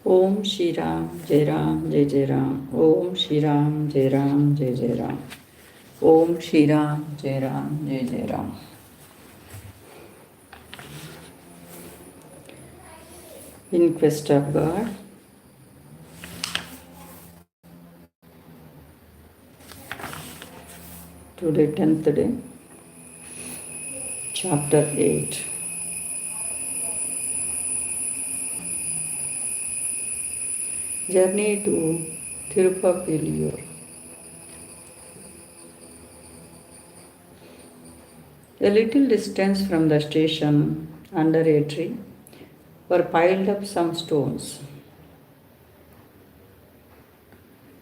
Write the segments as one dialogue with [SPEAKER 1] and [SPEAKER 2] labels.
[SPEAKER 1] Om Shri Ram, Jai Ram, Jai Jai Ram. Om Shri Ram, Jai Ram, Jai Jai Ram. Om Shri Ram, Jai Ram, Jai Jai Ram. In Quest of God. Today, 10th day, chapter 8. Journey to Tirupapiliyur. A little distance from the station, under a tree, were piled up some stones.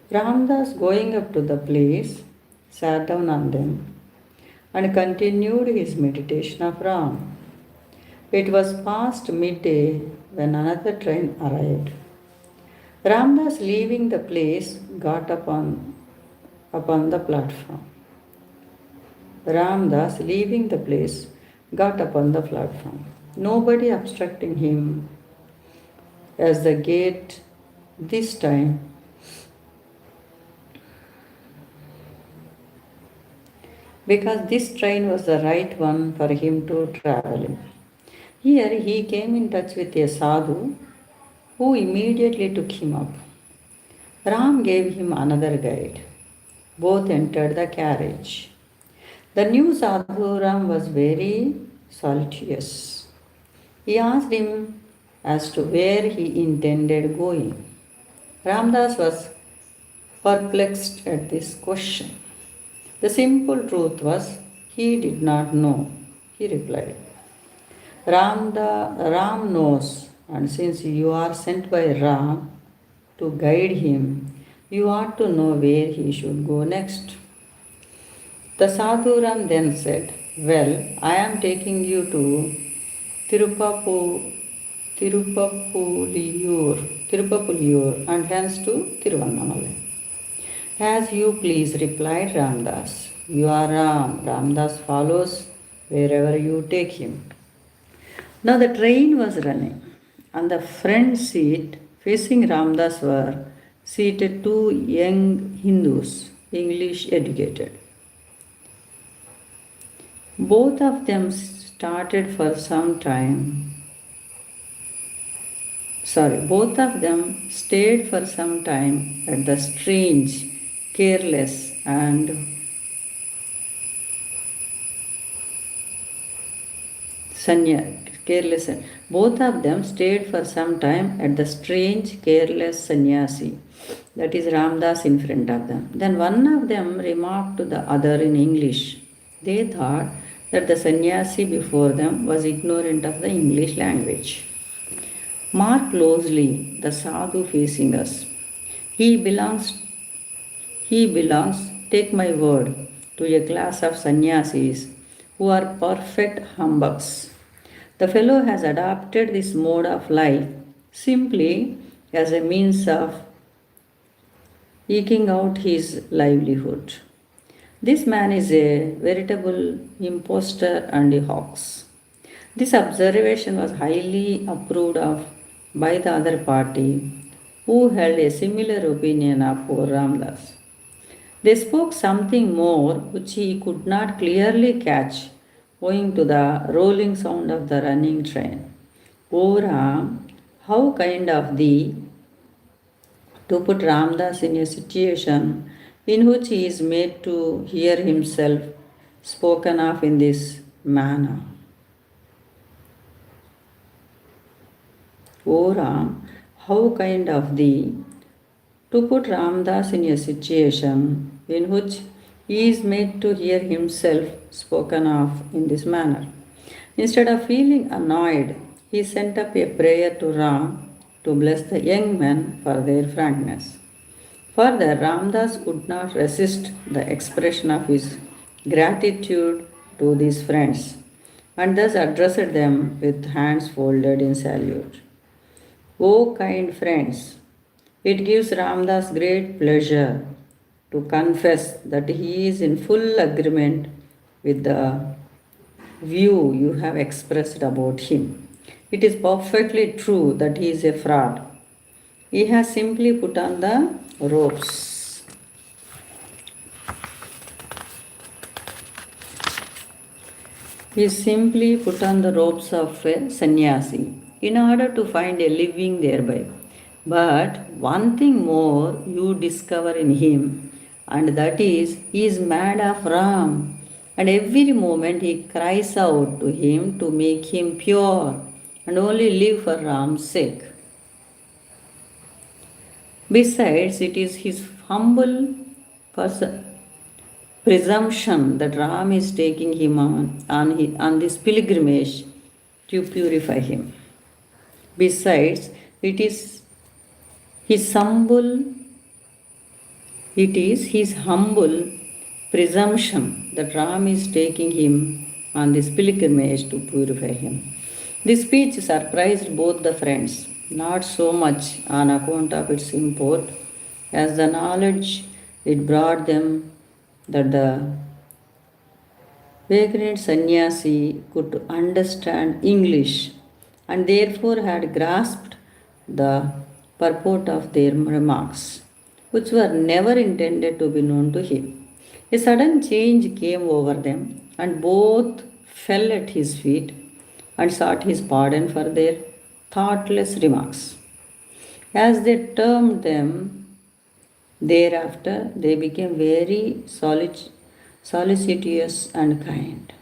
[SPEAKER 1] Ramdas, going up to the place, sat down on them and continued his meditation of Ram. It was past midday when another train arrived. Ramdas, leaving the place, got upon the platform. Ramdas, leaving the place, got upon the platform. Nobody obstructing him as the gate this time. Because this train was the right one for him to travel in. Here he came in touch with a sadhu who immediately took him up. Ram gave him another guide. Both entered the carriage. The new sadhu Ram was very solicitous. He asked him as to where he intended going. Ramdas was perplexed at this question. The simple truth was he did not know. He replied, Ram knows, and since you are sent by Ram to guide him, you ought to know where he should go next. The Sadhu Ram then said, well, I am taking you to Tirupapuliyur and hence to Tiruvannamalai. As you please, replied Ramdas. You are Ram. Ramdas follows wherever you take him. Now the train was running. On the front seat, facing Ramdas, were seated two young Hindus, English educated. Both of them stayed for some time at the strange, careless and both of them stayed for some time at the strange, careless sannyasi, that is Ramdas, in front of them. Then one of them remarked to the other in English. They thought that the sannyasi before them was ignorant of the English language. Mark closely the sadhu facing us. He belongs, take my word, to a class of sannyasis who are perfect humbugs. The fellow has adopted this mode of life simply as a means of eking out his livelihood. This man is a veritable impostor and a hoax. This observation was highly approved of by the other party, who held a similar opinion of poor Ramdas. They spoke something more which he could not clearly catch, owing to the rolling sound of the running train. O Ram, how kind of thee to put Ramdas in a situation in which he is made to hear himself spoken of in this manner. O Ram, how kind of thee to put Ramdas in a situation in which he is made to hear himself spoken of in this manner. Instead of feeling annoyed, he sent up a prayer to Ram to bless the young men for their frankness. Further, Ramdas could not resist the expression of his gratitude to these friends and thus addressed them with hands folded in salute. O kind friends, it gives Ramdas great pleasure to confess that he is in full agreement with the view you have expressed about him. It is perfectly true that he is a fraud. He has simply put on the robes. He simply put on the robes of a sannyasi in order to find a living thereby. But one thing more you discover in him, and that is, he is mad of Ram, and every moment he cries out to him to make him pure and only live for Ram's sake. Besides, it is his humble presumption that Ram is taking him on this pilgrimage to purify him. Besides, his humble it is his humble presumption that Ram is taking him on this pilgrimage to purify him. This speech surprised both the friends, not so much on account of its import as the knowledge it brought them that the vagrant sannyasi could understand English and therefore had grasped the purport of their remarks, which were never intended to be known to him. A sudden change came over them, and both fell at his feet and sought his pardon for their thoughtless remarks. As they termed them, thereafter they became very solicitous and kind.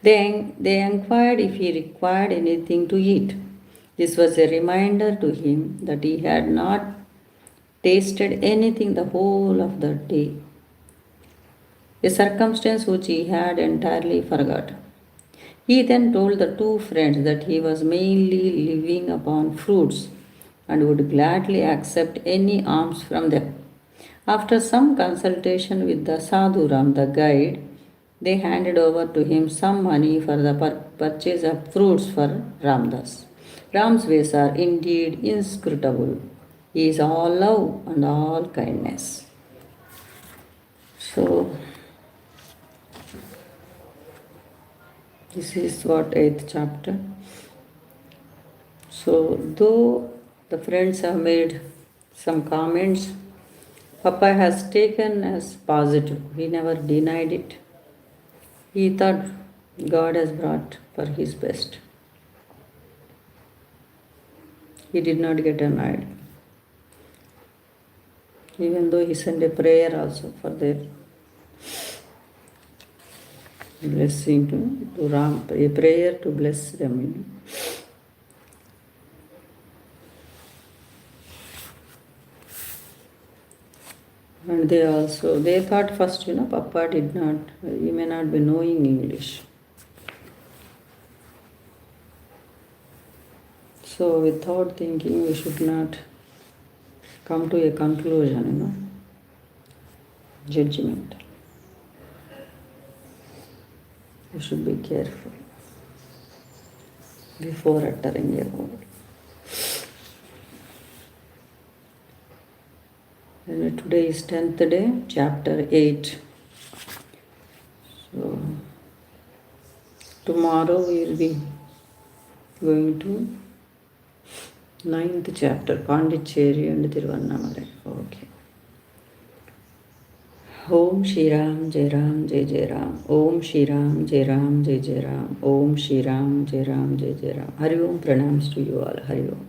[SPEAKER 1] They inquired if he required anything to eat. This was a reminder to him that he had not tasted anything the whole of the day, a circumstance which he had entirely forgotten. He then told the two friends that he was mainly living upon fruits and would gladly accept any alms from them. After some consultation with the Sadhuram, the guide, they handed over to him some money for the purchase of fruits for Ramdas. Ram's ways are indeed inscrutable. He is all love and all kindness. So, this is what 8th chapter. So, though the friends have made some comments, Papa has taken as positive. He never denied it. He thought God has brought for his best. He did not get annoyed. Even though he sent a prayer also for their blessing to Ram, a prayer to bless them. And they thought first, Papa he may not be knowing English. So without thinking, we should not come to a conclusion, judgment. We should be careful before uttering a word. And today is 10th day, chapter 8. So, tomorrow we will be going to 9th chapter, Pondicherry and Tiruvannamalai. Okay. Om Shri Ram, Jai Ram, Jai Jai Ram. Om Shri Ram, Jai Ram, Jai Jai Ram. Om Shri Ram, Jai Ram, Jai Jai Ram. Hari Om, pranams to you all. Hari Om.